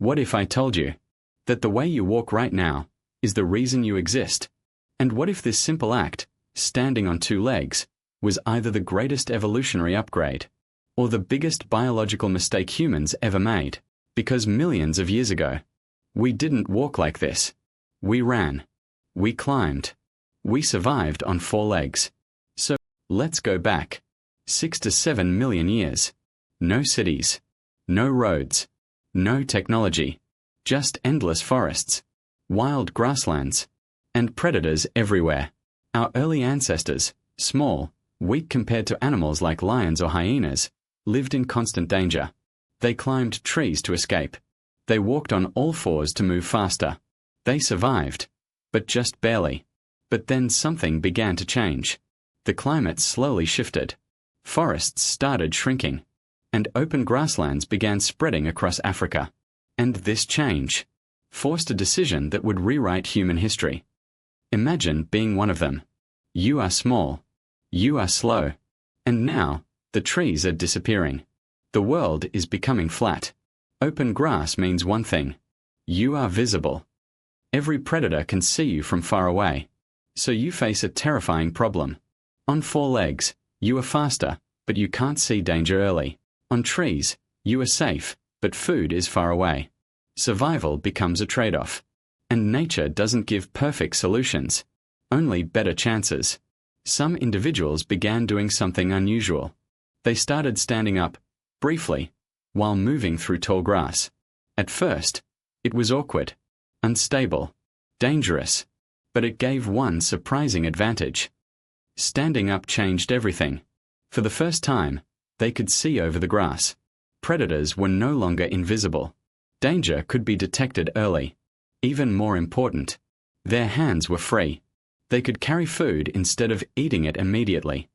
What if I told you that the way you walk right now is the reason you exist? And what if this simple act, standing on two legs, was either the greatest evolutionary upgrade or the biggest biological mistake humans ever made? Because millions of years ago, we didn't walk like this. We ran. We climbed. We survived on four legs. So, let's go back 6 to 7 million years. No cities. No roads. No technology. Just endless forests. Wild grasslands. And predators everywhere. Our early ancestors, small, weak compared to animals like lions or hyenas, lived in constant danger. They climbed trees to escape. They walked on all fours to move faster. They survived, but just barely. But then something began to change. The climate slowly shifted. Forests started shrinking, and open grasslands began spreading across Africa. And this change forced a decision that would rewrite human history. Imagine being one of them. You are small. You are slow. And now, the trees are disappearing. The world is becoming flat. Open grass means one thing. You are visible. Every predator can see you from far away. So you face a terrifying problem. On four legs, you are faster, but you can't see danger early. On trees, you are safe, but food is far away. Survival becomes a trade-off. And nature doesn't give perfect solutions, only better chances. Some individuals began doing something unusual. They started standing up, briefly, while moving through tall grass. At first, it was awkward, unstable, dangerous, but it gave one surprising advantage. Standing up changed everything. For the first time, they could see over the grass. Predators were no longer invisible. Danger could be detected early. Even more important, their hands were free. They could carry food instead of eating it immediately.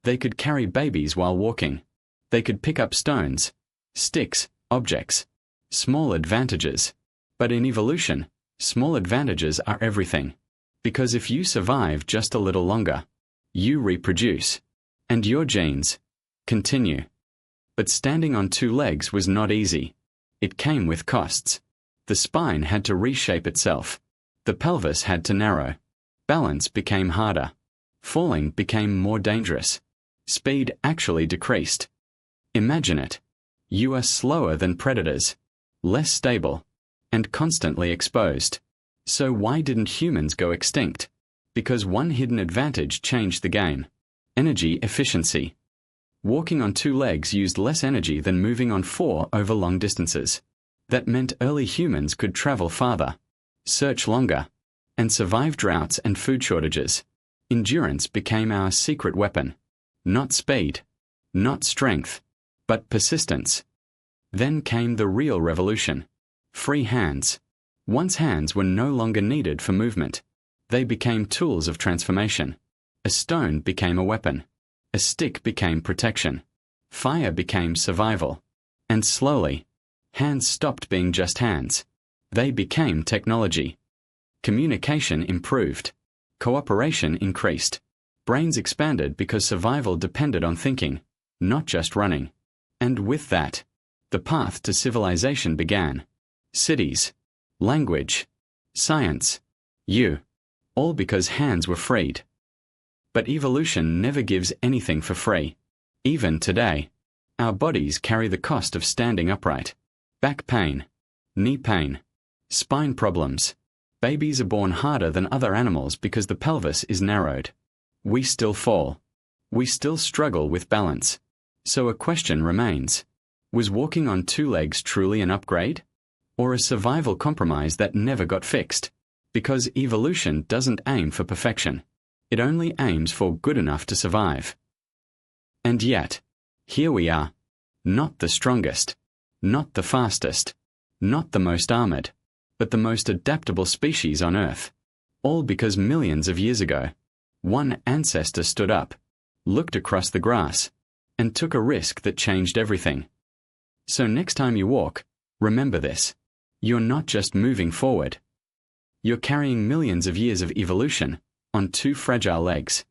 They could carry babies while walking. They could pick up stones, sticks, objects. Small advantages. But in evolution, small advantages are everything. Because if you survive just a little longer, you reproduce. And your genes continue. But standing on two legs was not easy. It came with costs. The spine had to reshape itself. The pelvis had to narrow. Balance became harder. Falling became more dangerous. Speed actually decreased. Imagine it. You are slower than predators, less stable, and constantly exposed. So why didn't humans go extinct? Because one hidden advantage changed the game. Energy efficiency. Walking on two legs used less energy than moving on four over long distances. That meant early humans could travel farther, search longer, and survive droughts and food shortages. Endurance became our secret weapon. Not speed, not strength, but persistence. Then came the real revolution. Free hands. Once hands were no longer needed for movement. They became tools of transformation. A stone became a weapon. A stick became protection. Fire became survival. And slowly, hands stopped being just hands. They became technology. Communication improved. Cooperation increased. Brains expanded because survival depended on thinking, not just running. And with that, the path to civilization began. Cities, language, science, all because hands were freed. But evolution never gives anything for free. Even today, our bodies carry the cost of standing upright. Back pain, knee pain, spine problems. Babies are born harder than other animals because the pelvis is narrowed. We still fall. We still struggle with balance. So a question remains. Was walking on two legs truly an upgrade? Or a survival compromise that never got fixed? Because evolution doesn't aim for perfection. It only aims for good enough to survive. And yet, here we are. Not the strongest. Not the fastest. Not the most armored. But the most adaptable species on Earth. All because millions of years ago, one ancestor stood up, looked across the grass, and took a risk that changed everything. So next time you walk, remember this. You're not just moving forward. You're carrying millions of years of evolution on two fragile legs.